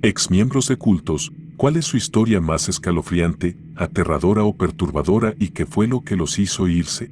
Exmiembros de cultos, ¿cuál es su historia más escalofriante, aterradora o perturbadora y qué fue lo que los hizo irse?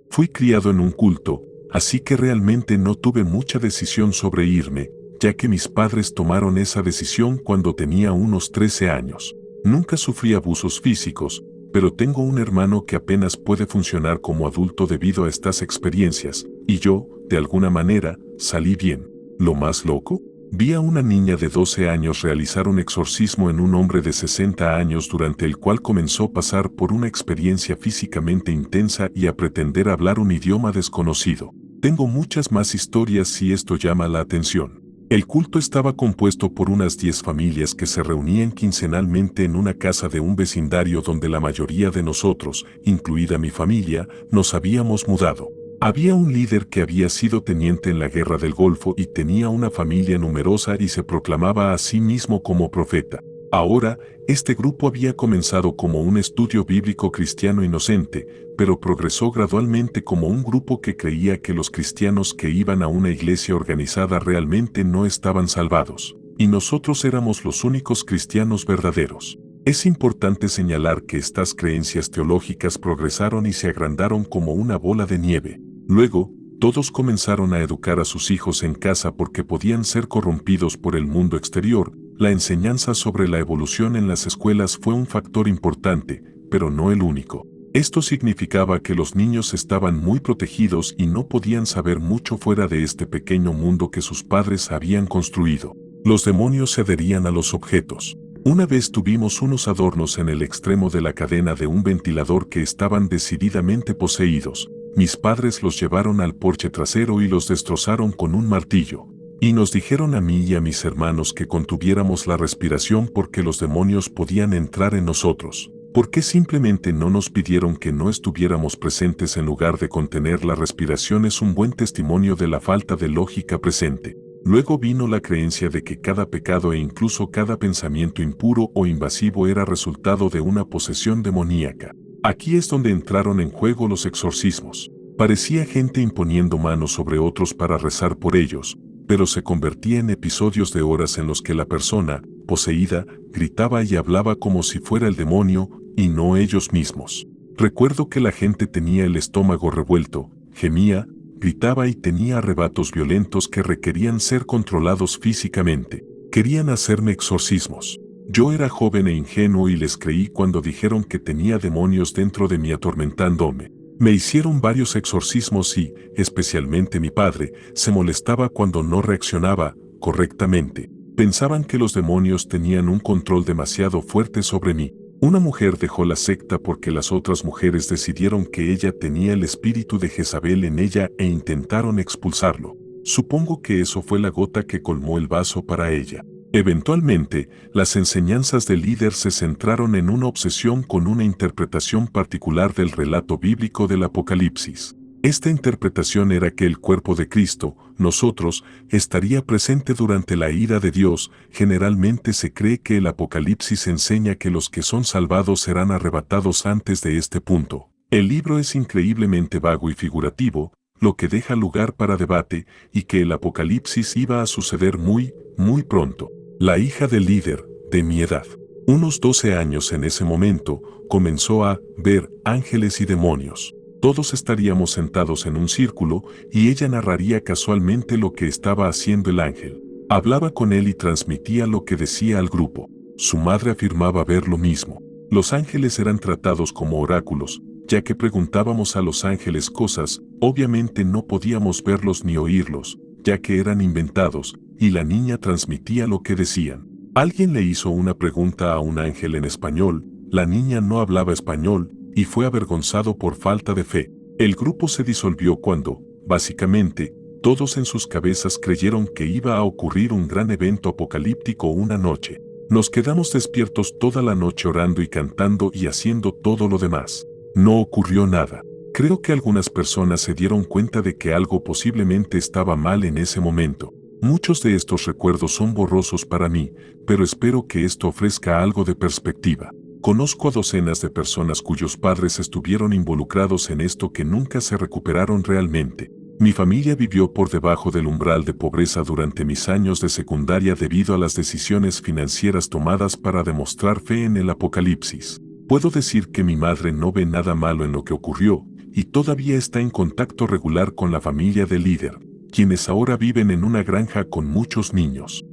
Fui criado en un culto, así que realmente no tuve mucha decisión sobre irme, ya que mis padres tomaron esa decisión cuando tenía unos 13 años. Nunca sufrí abusos físicos, pero tengo un hermano que apenas puede funcionar como adulto debido a estas experiencias, y yo, de alguna manera, salí bien. ¿Lo más loco? Vi a una niña de 12 años realizar un exorcismo en un hombre de 60 años durante el cual comenzó a pasar por una experiencia físicamente intensa y a pretender hablar un idioma desconocido. Tengo muchas más historias si esto llama la atención. El culto estaba compuesto por unas 10 familias que se reunían quincenalmente en una casa de un vecindario donde la mayoría de nosotros, incluida mi familia, nos habíamos mudado. Había un líder que había sido teniente en la Guerra del Golfo y tenía una familia numerosa y se proclamaba a sí mismo como profeta. Ahora, este grupo había comenzado como un estudio bíblico cristiano inocente, pero progresó gradualmente como un grupo que creía que los cristianos que iban a una iglesia organizada realmente no estaban salvados, y nosotros éramos los únicos cristianos verdaderos. Es importante señalar que estas creencias teológicas progresaron y se agrandaron como una bola de nieve. Luego, todos comenzaron a educar a sus hijos en casa porque podían ser corrompidos por el mundo exterior. La enseñanza sobre la evolución en las escuelas fue un factor importante, pero no el único. Esto significaba que los niños estaban muy protegidos y no podían saber mucho fuera de este pequeño mundo que sus padres habían construido. Los demonios se adherían a los objetos. Una vez tuvimos unos adornos en el extremo de la cadena de un ventilador que estaban decididamente poseídos. Mis padres los llevaron al porche trasero y los destrozaron con un martillo. Y nos dijeron a mí y a mis hermanos que contuviéramos la respiración porque los demonios podían entrar en nosotros. ¿Por qué simplemente no nos pidieron que no estuviéramos presentes en lugar de contener la respiración? Es un buen testimonio de la falta de lógica presente. Luego vino la creencia de que cada pecado e incluso cada pensamiento impuro o invasivo era resultado de una posesión demoníaca. Aquí es donde entraron en juego los exorcismos. Parecía gente imponiendo manos sobre otros para rezar por ellos, pero se convertía en episodios de horas en los que la persona, poseída, gritaba y hablaba como si fuera el demonio, y no ellos mismos. Recuerdo que la gente tenía el estómago revuelto, gemía, gritaba y tenía arrebatos violentos que requerían ser controlados físicamente. Querían hacerme exorcismos. Yo era joven e ingenuo y les creí cuando dijeron que tenía demonios dentro de mí atormentándome. Me hicieron varios exorcismos y, especialmente mi padre, se molestaba cuando no reaccionaba correctamente. Pensaban que los demonios tenían un control demasiado fuerte sobre mí. Una mujer dejó la secta porque las otras mujeres decidieron que ella tenía el espíritu de Jezabel en ella e intentaron expulsarlo. Supongo que eso fue la gota que colmó el vaso para ella. Eventualmente, las enseñanzas del líder se centraron en una obsesión con una interpretación particular del relato bíblico del Apocalipsis. Esta interpretación era que el cuerpo de Cristo, nosotros, estaría presente durante la ira de Dios. Generalmente se cree que el Apocalipsis enseña que los que son salvados serán arrebatados antes de este punto. El libro es increíblemente vago y figurativo, lo que deja lugar para debate, y que el Apocalipsis iba a suceder muy pronto. La hija del líder, de mi edad, unos 12 años en ese momento, comenzó a ver ángeles y demonios. Todos estaríamos sentados en un círculo y ella narraría casualmente lo que estaba haciendo el ángel. Hablaba con él y transmitía lo que decía al grupo. Su madre afirmaba ver lo mismo. Los ángeles eran tratados como oráculos, ya que preguntábamos a los ángeles cosas, obviamente no podíamos verlos ni oírlos, ya que eran inventados, y la niña transmitía lo que decían. Alguien le hizo una pregunta a un ángel en español, la niña no hablaba español, y fue avergonzado por falta de fe. El grupo se disolvió cuando, básicamente, todos en sus cabezas creyeron que iba a ocurrir un gran evento apocalíptico una noche. Nos quedamos despiertos toda la noche orando y cantando y haciendo todo lo demás. No ocurrió nada. Creo que algunas personas se dieron cuenta de que algo posiblemente estaba mal en ese momento. Muchos de estos recuerdos son borrosos para mí, pero espero que esto ofrezca algo de perspectiva. Conozco a docenas de personas cuyos padres estuvieron involucrados en esto que nunca se recuperaron realmente. Mi familia vivió por debajo del umbral de pobreza durante mis años de secundaria debido a las decisiones financieras tomadas para demostrar fe en el apocalipsis. Puedo decir que mi madre no ve nada malo en lo que ocurrió y todavía está en contacto regular con la familia del líder, quienes ahora viven en una granja con muchos niños.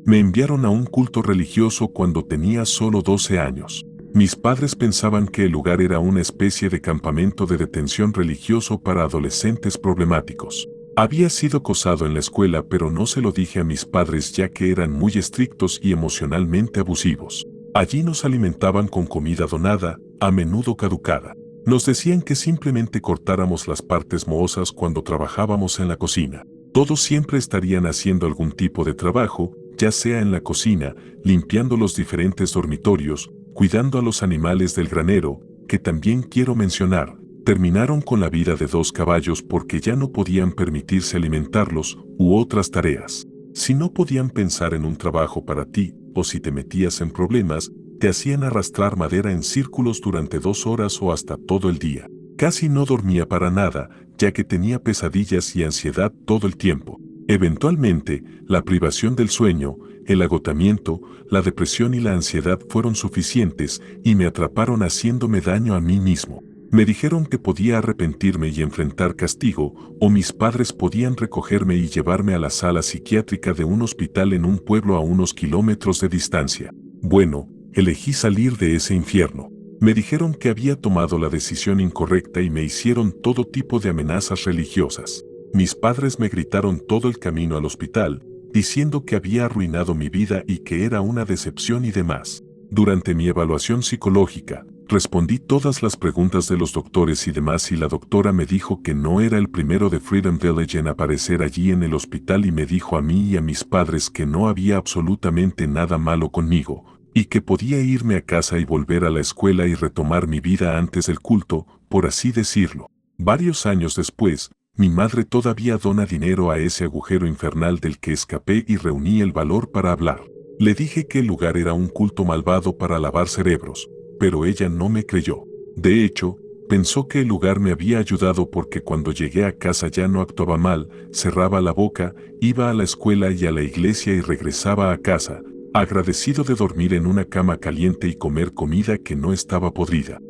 Me enviaron a un culto religioso cuando tenía solo 12 años. Mis padres pensaban que el lugar era una especie de campamento de detención religioso para adolescentes problemáticos. Había sido acosado en la escuela, pero no se lo dije a mis padres ya que eran muy estrictos y emocionalmente abusivos. Allí nos alimentaban con comida donada, a menudo caducada. Nos decían que simplemente cortáramos las partes mohosas cuando trabajábamos en la cocina. Todos siempre estarían haciendo algún tipo de trabajo, ya sea en la cocina, limpiando los diferentes dormitorios, cuidando a los animales del granero, que también quiero mencionar. Terminaron con la vida de 2 caballos porque ya no podían permitirse alimentarlos u otras tareas. Si no podían pensar en un trabajo para ti, o si te metías en problemas, te hacían arrastrar madera en círculos durante 2 horas o hasta todo el día. Casi no dormía para nada, ya que tenía pesadillas y ansiedad todo el tiempo. Eventualmente, la privación del sueño, el agotamiento, la depresión y la ansiedad fueron suficientes y me atraparon haciéndome daño a mí mismo. Me dijeron que podía arrepentirme y enfrentar castigo, o mis padres podían recogerme y llevarme a la sala psiquiátrica de un hospital en un pueblo a unos kilómetros de distancia. Bueno, elegí salir de ese infierno. Me dijeron que había tomado la decisión incorrecta y me hicieron todo tipo de amenazas religiosas. Mis padres me gritaron todo el camino al hospital, diciendo que había arruinado mi vida y que era una decepción y demás. Durante mi evaluación psicológica, respondí todas las preguntas de los doctores y demás y la doctora me dijo que no era el primero de Freedom Village en aparecer allí en el hospital y me dijo a mí y a mis padres que no había absolutamente nada malo conmigo y que podía irme a casa y volver a la escuela y retomar mi vida antes del culto, por así decirlo. Varios años después, mi madre todavía dona dinero a ese agujero infernal del que escapé y reuní el valor para hablar. Le dije que el lugar era un culto malvado para lavar cerebros, pero ella no me creyó. De hecho, pensó que el lugar me había ayudado porque cuando llegué a casa ya no actuaba mal, cerraba la boca, iba a la escuela y a la iglesia y regresaba a casa, agradecido de dormir en una cama caliente y comer comida que no estaba podrida.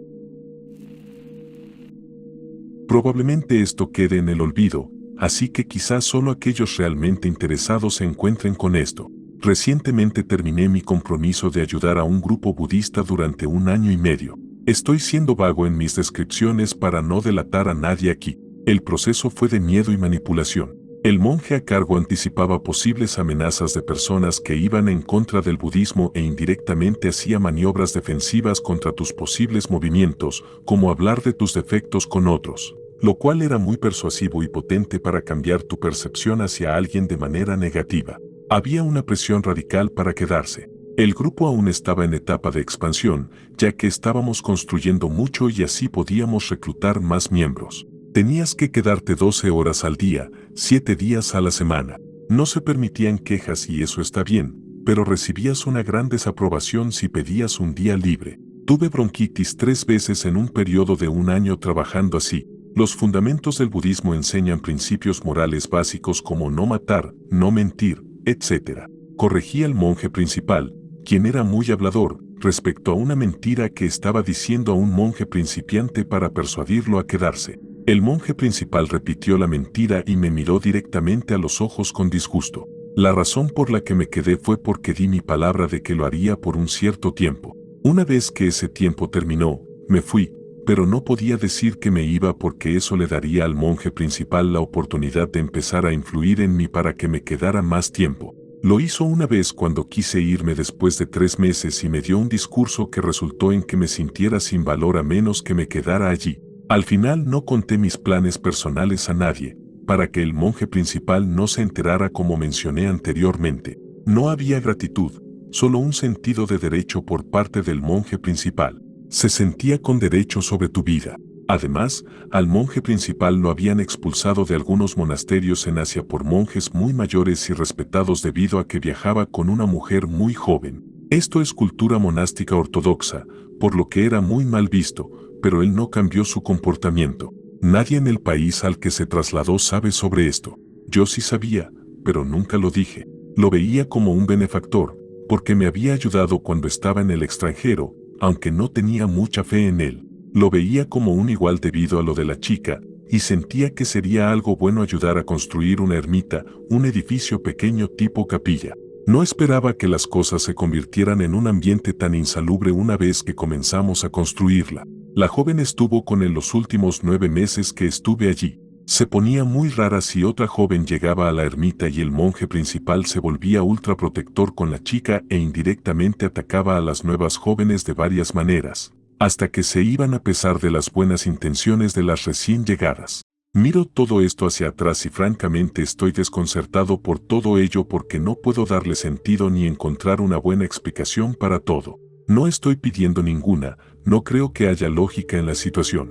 Probablemente esto quede en el olvido, así que quizás solo aquellos realmente interesados se encuentren con esto. Recientemente terminé mi compromiso de ayudar a un grupo budista durante 1 año y medio. Estoy siendo vago en mis descripciones para no delatar a nadie aquí. El proceso fue de miedo y manipulación. El monje a cargo anticipaba posibles amenazas de personas que iban en contra del budismo e indirectamente hacía maniobras defensivas contra tus posibles movimientos, como hablar de tus defectos con otros, lo cual era muy persuasivo y potente para cambiar tu percepción hacia alguien de manera negativa. Había una presión radical para quedarse. El grupo aún estaba en etapa de expansión, ya que estábamos construyendo mucho y así podíamos reclutar más miembros. Tenías que quedarte 12 horas al día, 7 días a la semana. No se permitían quejas y eso está bien, pero recibías una gran desaprobación si pedías un día libre. Tuve bronquitis 3 veces en un periodo de 1 año trabajando así. Los fundamentos del budismo enseñan principios morales básicos como no matar, no mentir, etc. Corregí al monje principal, quien era muy hablador, respecto a una mentira que estaba diciendo a un monje principiante para persuadirlo a quedarse. El monje principal repitió la mentira y me miró directamente a los ojos con disgusto. La razón por la que me quedé fue porque di mi palabra de que lo haría por un cierto tiempo. Una vez que ese tiempo terminó, me fui, pero no podía decir que me iba porque eso le daría al monje principal la oportunidad de empezar a influir en mí para que me quedara más tiempo. Lo hizo una vez cuando quise irme después de 3 meses y me dio un discurso que resultó en que me sintiera sin valor a menos que me quedara allí. Al final no conté mis planes personales a nadie, para que el monje principal no se enterara como mencioné anteriormente. No había gratitud, solo un sentido de derecho por parte del monje principal. Se sentía con derecho sobre tu vida. Además, al monje principal lo habían expulsado de algunos monasterios en Asia por monjes muy mayores y respetados debido a que viajaba con una mujer muy joven. Esto es cultura monástica ortodoxa, por lo que era muy mal visto, pero él no cambió su comportamiento. Nadie en el país al que se trasladó sabe sobre esto. Yo sí sabía, pero nunca lo dije. Lo veía como un benefactor, porque me había ayudado cuando estaba en el extranjero, aunque no tenía mucha fe en él. Lo veía como un igual debido a lo de la chica, y sentía que sería algo bueno ayudar a construir una ermita, un edificio pequeño tipo capilla. No esperaba que las cosas se convirtieran en un ambiente tan insalubre una vez que comenzamos a construirla. La joven estuvo con él los últimos 9 meses que estuve allí. Se ponía muy rara si otra joven llegaba a la ermita y el monje principal se volvía ultra protector con la chica e indirectamente atacaba a las nuevas jóvenes de varias maneras, hasta que se iban a pesar de las buenas intenciones de las recién llegadas. Miro todo esto hacia atrás y francamente estoy desconcertado por todo ello porque no puedo darle sentido ni encontrar una buena explicación para todo. No estoy pidiendo ninguna, no creo que haya lógica en la situación.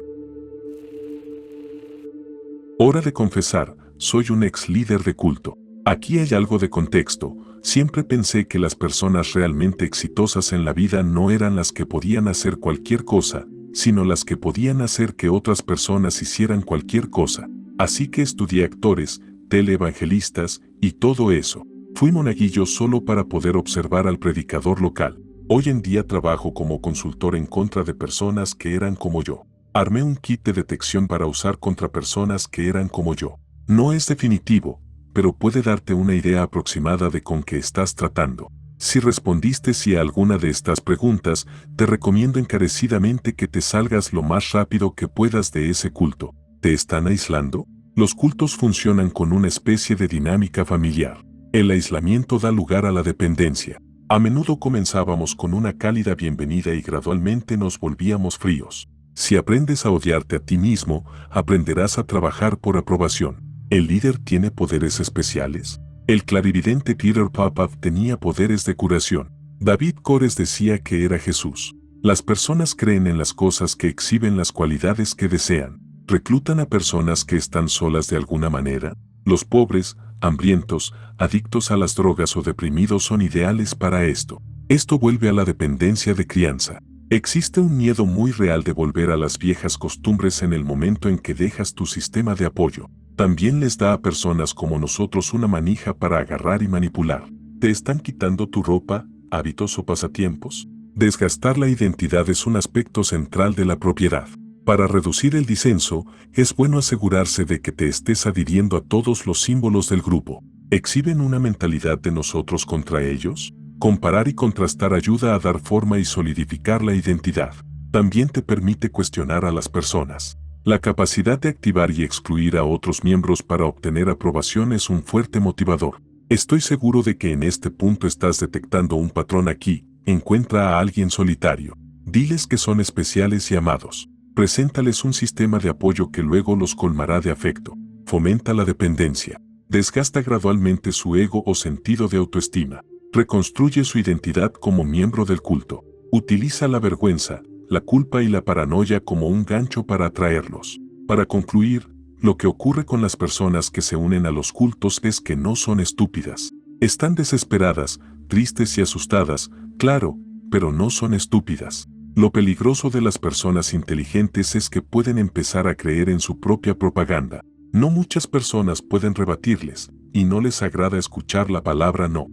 Hora de confesar, soy un ex líder de culto. Aquí hay algo de contexto. Siempre pensé que las personas realmente exitosas en la vida no eran las que podían hacer cualquier cosa, sino las que podían hacer que otras personas hicieran cualquier cosa. Así que estudié actores, teleevangelistas y todo eso. Fui monaguillo solo para poder observar al predicador local. Hoy en día trabajo como consultor en contra de personas que eran como yo. Armé un kit de detección para usar contra personas que eran como yo. No es definitivo, pero puede darte una idea aproximada de con qué estás tratando. Si respondiste sí a alguna de estas preguntas, te recomiendo encarecidamente que te salgas lo más rápido que puedas de ese culto. ¿Te están aislando? Los cultos funcionan con una especie de dinámica familiar. El aislamiento da lugar a la dependencia. A menudo comenzábamos con una cálida bienvenida y gradualmente nos volvíamos fríos. Si aprendes a odiarte a ti mismo, aprenderás a trabajar por aprobación. ¿El líder tiene poderes especiales? El clarividente Peter Popoff tenía poderes de curación. David Cores decía que era Jesús. Las personas creen en las cosas que exhiben las cualidades que desean. Reclutan a personas que están solas de alguna manera. Los pobres, hambrientos, adictos a las drogas o deprimidos son ideales para esto. Esto vuelve a la dependencia de crianza. Existe un miedo muy real de volver a las viejas costumbres en el momento en que dejas tu sistema de apoyo. También les da a personas como nosotros una manija para agarrar y manipular. ¿Te están quitando tu ropa, hábitos o pasatiempos? Desgastar la identidad es un aspecto central de la propiedad. Para reducir el disenso, es bueno asegurarse de que te estés adhiriendo a todos los símbolos del grupo. ¿Exhiben una mentalidad de nosotros contra ellos? Comparar y contrastar ayuda a dar forma y solidificar la identidad. También te permite cuestionar a las personas. La capacidad de activar y excluir a otros miembros para obtener aprobación es un fuerte motivador. Estoy seguro de que en este punto estás detectando un patrón aquí. Encuentra a alguien solitario. Diles que son especiales y amados. Preséntales un sistema de apoyo que luego los colmará de afecto. Fomenta la dependencia. Desgasta gradualmente su ego o sentido de autoestima. Reconstruye su identidad como miembro del culto. Utiliza la vergüenza, la culpa y la paranoia como un gancho para atraerlos. Para concluir, lo que ocurre con las personas que se unen a los cultos es que no son estúpidas. Están desesperadas, tristes y asustadas, claro, pero no son estúpidas. Lo peligroso de las personas inteligentes es que pueden empezar a creer en su propia propaganda. No muchas personas pueden rebatirles, y no les agrada escuchar la palabra no.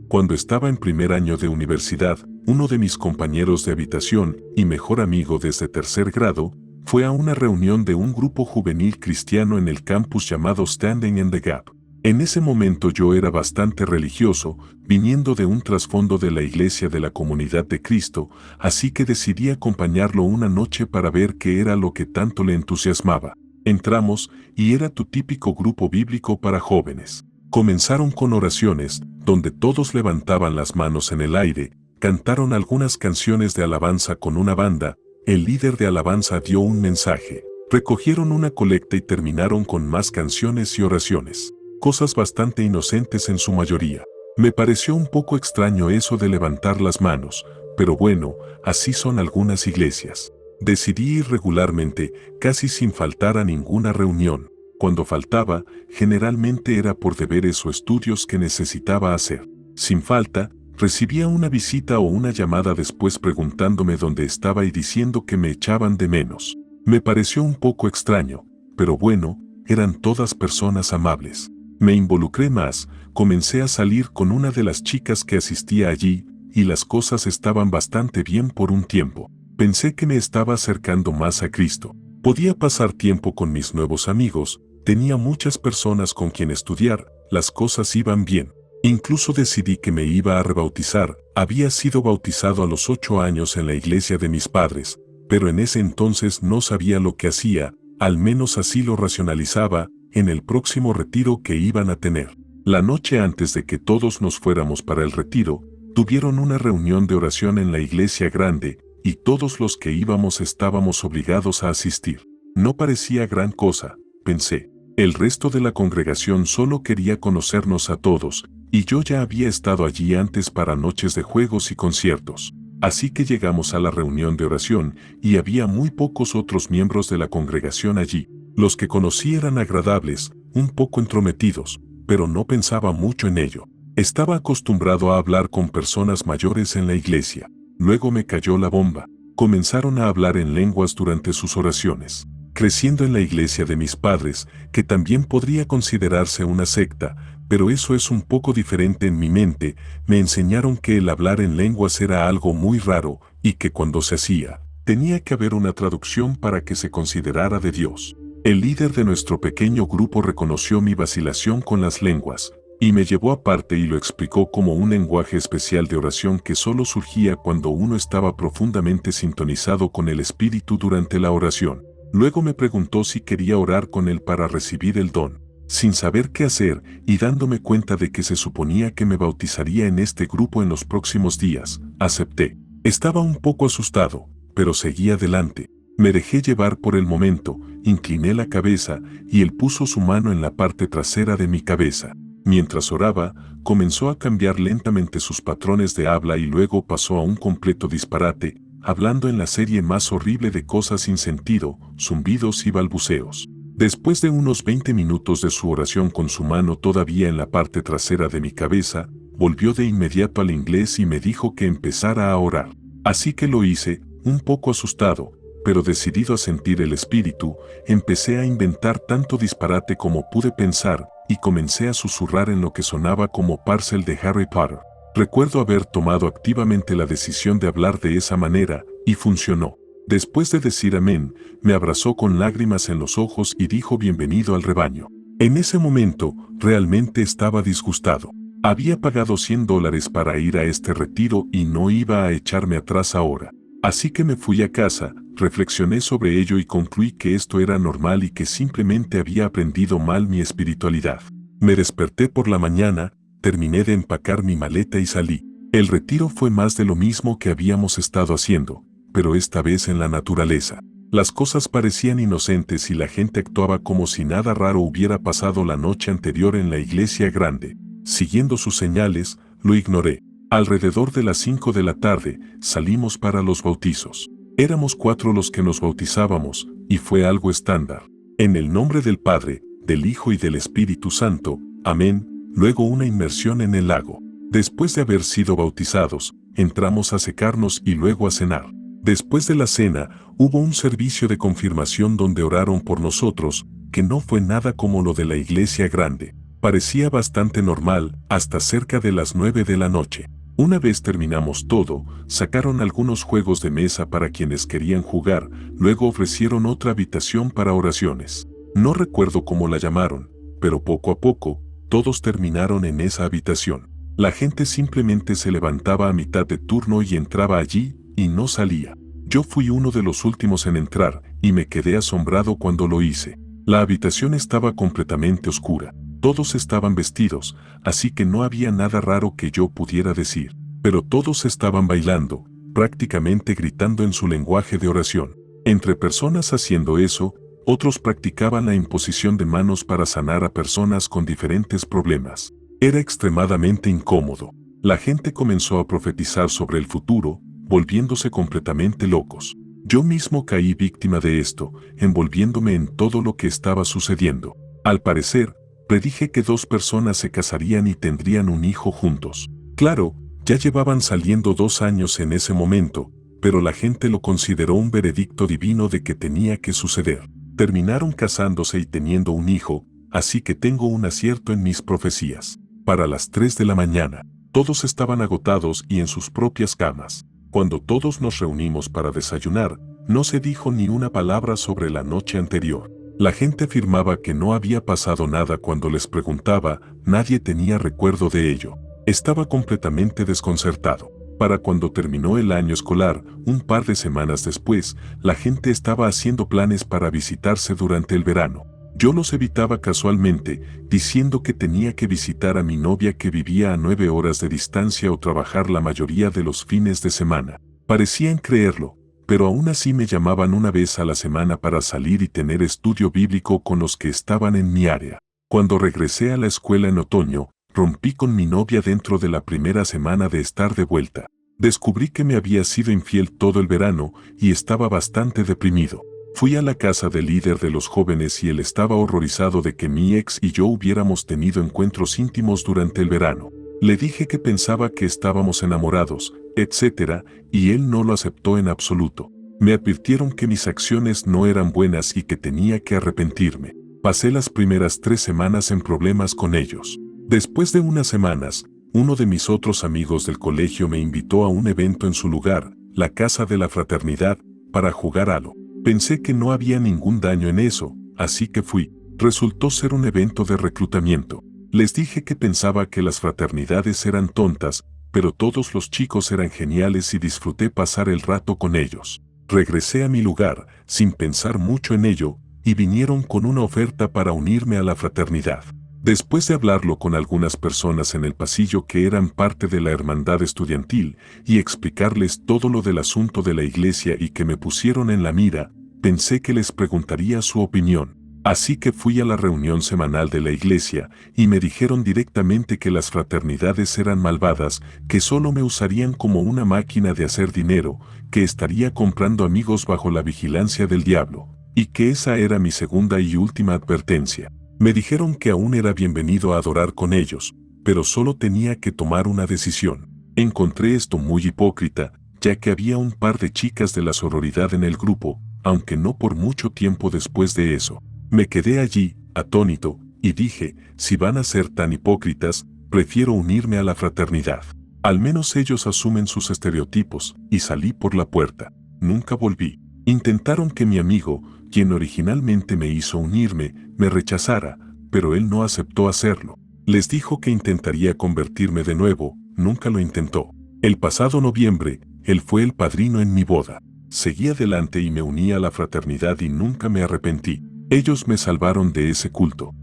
Cuando estaba en primer año de universidad, uno de mis compañeros de habitación y mejor amigo desde tercer grado, fue a una reunión de un grupo juvenil cristiano en el campus llamado Standing in the Gap. En ese momento yo era bastante religioso, viniendo de un trasfondo de la Iglesia de la Comunidad de Cristo, así que decidí acompañarlo una noche para ver qué era lo que tanto le entusiasmaba. Entramos, y era tu típico grupo bíblico para jóvenes. Comenzaron con oraciones, donde todos levantaban las manos en el aire, cantaron algunas canciones de alabanza con una banda, el líder de alabanza dio un mensaje, recogieron una colecta y terminaron con más canciones y oraciones. Cosas bastante inocentes en su mayoría. Me pareció un poco extraño eso de levantar las manos, pero bueno, así son algunas iglesias. Decidí ir regularmente, casi sin faltar a ninguna reunión. Cuando faltaba, generalmente era por deberes o estudios que necesitaba hacer. Sin falta, recibía una visita o una llamada después preguntándome dónde estaba y diciendo que me echaban de menos. Me pareció un poco extraño, pero bueno, eran todas personas amables. Me involucré más, comencé a salir con una de las chicas que asistía allí, y las cosas estaban bastante bien por un tiempo. Pensé que me estaba acercando más a Cristo. Podía pasar tiempo con mis nuevos amigos, tenía muchas personas con quien estudiar, las cosas iban bien. Incluso decidí que me iba a rebautizar. Había sido bautizado a los 8 años en la iglesia de mis padres, pero en ese entonces no sabía lo que hacía, al menos así lo racionalizaba, en el próximo retiro que iban a tener. La noche antes de que todos nos fuéramos para el retiro, tuvieron una reunión de oración en la iglesia grande, y todos los que íbamos estábamos obligados a asistir. No parecía gran cosa, pensé. El resto de la congregación solo quería conocernos a todos, y yo ya había estado allí antes para noches de juegos y conciertos. Así que llegamos a la reunión de oración, y había muy pocos otros miembros de la congregación allí. Los que conocí eran agradables, un poco entrometidos, pero no pensaba mucho en ello. Estaba acostumbrado a hablar con personas mayores en la iglesia. Luego me cayó la bomba. Comenzaron a hablar en lenguas durante sus oraciones. Creciendo en la iglesia de mis padres, que también podría considerarse una secta, pero eso es un poco diferente en mi mente, me enseñaron que el hablar en lenguas era algo muy raro, y que cuando se hacía, tenía que haber una traducción para que se considerara de Dios. El líder de nuestro pequeño grupo reconoció mi vacilación con las lenguas, y me llevó aparte y lo explicó como un lenguaje especial de oración que solo surgía cuando uno estaba profundamente sintonizado con el Espíritu durante la oración. Luego me preguntó si quería orar con él para recibir el don. Sin saber qué hacer y dándome cuenta de que se suponía que me bautizaría en este grupo en los próximos días, acepté. Estaba un poco asustado, pero seguí adelante. Me dejé llevar por el momento, incliné la cabeza y él puso su mano en la parte trasera de mi cabeza. Mientras oraba, comenzó a cambiar lentamente sus patrones de habla y luego pasó a un completo disparate, hablando en la serie más horrible de cosas sin sentido, zumbidos y balbuceos. Después de unos 20 minutos de su oración con su mano todavía en la parte trasera de mi cabeza, volvió de inmediato al inglés y me dijo que empezara a orar. Así que lo hice, un poco asustado, pero decidido a sentir el espíritu, empecé a inventar tanto disparate como pude pensar, y comencé a susurrar en lo que sonaba como parcel de Harry Potter. Recuerdo haber tomado activamente la decisión de hablar de esa manera, y funcionó. Después de decir amén, me abrazó con lágrimas en los ojos y dijo bienvenido al rebaño. En ese momento, realmente estaba disgustado. Había pagado $100 para ir a este retiro y no iba a echarme atrás ahora. Así que me fui a casa, reflexioné sobre ello y concluí que esto era normal y que simplemente había aprendido mal mi espiritualidad. Me desperté por la mañana, terminé de empacar mi maleta y salí. El retiro fue más de lo mismo que habíamos estado haciendo, pero esta vez en la naturaleza. Las cosas parecían inocentes y la gente actuaba como si nada raro hubiera pasado la noche anterior en la iglesia grande. Siguiendo sus señales, lo ignoré. Alrededor de las 5 de la tarde, salimos para los bautizos. Éramos 4 los que nos bautizábamos, y fue algo estándar. En el nombre del Padre, del Hijo y del Espíritu Santo, amén. Luego una inmersión en el lago. Después de haber sido bautizados, entramos a secarnos y luego a cenar. Después de la cena, hubo un servicio de confirmación donde oraron por nosotros, que no fue nada como lo de la iglesia grande. Parecía bastante normal, hasta cerca de las 9 de la noche. Una vez terminamos todo, sacaron algunos juegos de mesa para quienes querían jugar, luego ofrecieron otra habitación para oraciones. No recuerdo cómo la llamaron, pero poco a poco, todos terminaron en esa habitación. La gente simplemente se levantaba a mitad de turno y entraba allí, y no salía. Yo fui uno de los últimos en entrar, y me quedé asombrado cuando lo hice. La habitación estaba completamente oscura. Todos estaban vestidos, así que no había nada raro que yo pudiera decir. Pero todos estaban bailando, prácticamente gritando en su lenguaje de oración. Entre personas haciendo eso, otros practicaban la imposición de manos para sanar a personas con diferentes problemas. Era extremadamente incómodo. La gente comenzó a profetizar sobre el futuro, volviéndose completamente locos. Yo mismo caí víctima de esto, envolviéndome en todo lo que estaba sucediendo. Al parecer, predije que 2 personas se casarían y tendrían un hijo juntos. Claro, ya llevaban saliendo 2 años en ese momento, pero la gente lo consideró un veredicto divino de que tenía que suceder. Terminaron casándose y teniendo un hijo, así que tengo un acierto en mis profecías. Para las 3 de la mañana, todos estaban agotados y en sus propias camas. Cuando todos nos reunimos para desayunar, no se dijo ni una palabra sobre la noche anterior. La gente afirmaba que no había pasado nada cuando les preguntaba, nadie tenía recuerdo de ello. Estaba completamente desconcertado. Para cuando terminó el año escolar, un par de semanas después, la gente estaba haciendo planes para visitarse durante el verano. Yo los evitaba casualmente, diciendo que tenía que visitar a mi novia que vivía a 9 horas de distancia o trabajar la mayoría de los fines de semana. Parecían creerlo, pero aún así me llamaban una vez a la semana para salir y tener estudio bíblico con los que estaban en mi área. Cuando regresé a la escuela en otoño, rompí con mi novia dentro de la primera semana de estar de vuelta. Descubrí que me había sido infiel todo el verano y estaba bastante deprimido. Fui a la casa del líder de los jóvenes y él estaba horrorizado de que mi ex y yo hubiéramos tenido encuentros íntimos durante el verano. Le dije que pensaba que estábamos enamorados, etc., y él no lo aceptó en absoluto. Me advirtieron que mis acciones no eran buenas y que tenía que arrepentirme. Pasé las primeras 3 semanas en problemas con ellos. Después de unas semanas, uno de mis otros amigos del colegio me invitó a un evento en su lugar, la Casa de la Fraternidad, para jugar Halo. Pensé que no había ningún daño en eso, así que fui. Resultó ser un evento de reclutamiento. Les dije que pensaba que las fraternidades eran tontas, pero todos los chicos eran geniales y disfruté pasar el rato con ellos. Regresé a mi lugar, sin pensar mucho en ello, y vinieron con una oferta para unirme a la fraternidad. Después de hablarlo con algunas personas en el pasillo que eran parte de la hermandad estudiantil y explicarles todo lo del asunto de la iglesia y que me pusieron en la mira, pensé que les preguntaría su opinión. Así que fui a la reunión semanal de la iglesia y me dijeron directamente que las fraternidades eran malvadas, que solo me usarían como una máquina de hacer dinero, que estaría comprando amigos bajo la vigilancia del diablo, y que esa era mi segunda y última advertencia. Me dijeron que aún era bienvenido a adorar con ellos, pero solo tenía que tomar una decisión. Encontré esto muy hipócrita, ya que había un par de chicas de la sororidad en el grupo, aunque no por mucho tiempo después de eso. Me quedé allí, atónito, y dije, si van a ser tan hipócritas, prefiero unirme a la fraternidad. Al menos ellos asumen sus estereotipos, y salí por la puerta. Nunca volví. Intentaron que mi amigo, quien originalmente me hizo unirme, me rechazara, pero él no aceptó hacerlo. Les dijo que intentaría convertirme de nuevo, nunca lo intentó. El pasado noviembre, él fue el padrino en mi boda. Seguí adelante y me uní a la fraternidad y nunca me arrepentí. Ellos me salvaron de ese culto.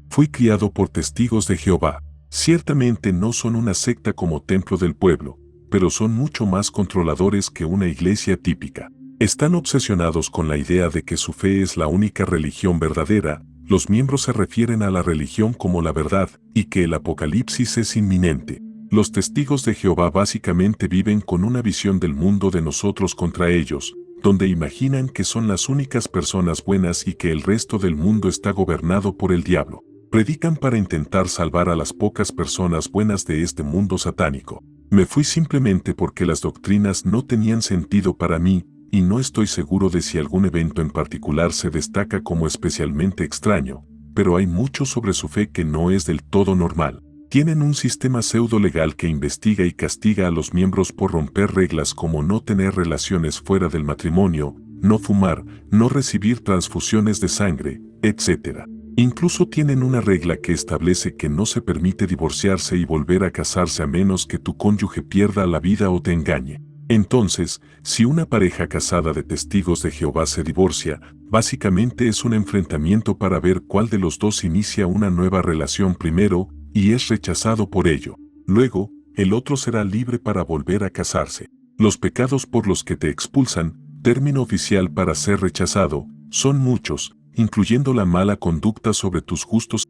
Fui criado por testigos de Jehová. Ciertamente no son una secta como Templo del Pueblo, pero son mucho más controladores que una iglesia típica. Están obsesionados con la idea de que su fe es la única religión verdadera, los miembros se refieren a la religión como la verdad, y que el apocalipsis es inminente. Los testigos de Jehová básicamente viven con una visión del mundo de nosotros contra ellos, donde imaginan que son las únicas personas buenas y que el resto del mundo está gobernado por el diablo. Predican para intentar salvar a las pocas personas buenas de este mundo satánico. Me fui simplemente porque las doctrinas no tenían sentido para mí, y no estoy seguro de si algún evento en particular se destaca como especialmente extraño, pero hay mucho sobre su fe que no es del todo normal. Tienen un sistema pseudo-legal que investiga y castiga a los miembros por romper reglas como no tener relaciones fuera del matrimonio, no fumar, no recibir transfusiones de sangre, etc. Incluso tienen una regla que establece que no se permite divorciarse y volver a casarse a menos que tu cónyuge pierda la vida o te engañe. Entonces, si una pareja casada de testigos de Jehová se divorcia, básicamente es un enfrentamiento para ver cuál de los dos inicia una nueva relación primero, y es rechazado por ello. Luego, el otro será libre para volver a casarse. Los pecados por los que te expulsan, término oficial para ser rechazado, son muchos, incluyendo la mala conducta sobre tus gustos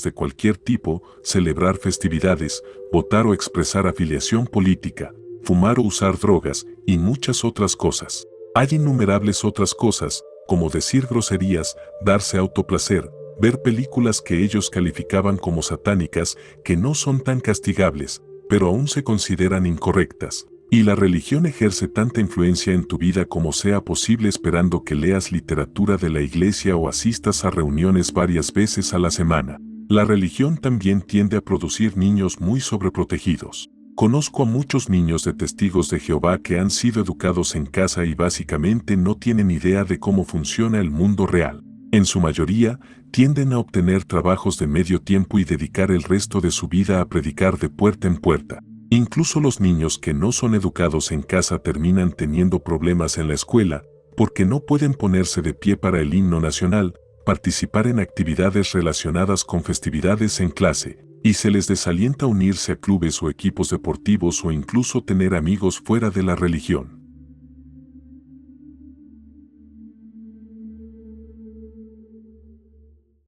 de cualquier tipo, celebrar festividades, votar o expresar afiliación política, fumar o usar drogas, y muchas otras cosas. Hay innumerables otras cosas, como decir groserías, darse autoplacer, ver películas que ellos calificaban como satánicas, que no son tan castigables, pero aún se consideran incorrectas, Y la religión ejerce tanta influencia en tu vida como sea posible, esperando que leas literatura de la iglesia o asistas a reuniones varias veces a la semana. La religión también tiende a producir niños muy sobreprotegidos. Conozco a muchos niños de testigos de Jehová que han sido educados en casa y básicamente no tienen idea de cómo funciona el mundo real. En su mayoría, tienden a obtener trabajos de medio tiempo y dedicar el resto de su vida a predicar de puerta en puerta. Incluso los niños que no son educados en casa terminan teniendo problemas en la escuela, porque no pueden ponerse de pie para el himno nacional, participar en actividades relacionadas con festividades en clase, y se les desalienta unirse a clubes o equipos deportivos o incluso tener amigos fuera de la religión.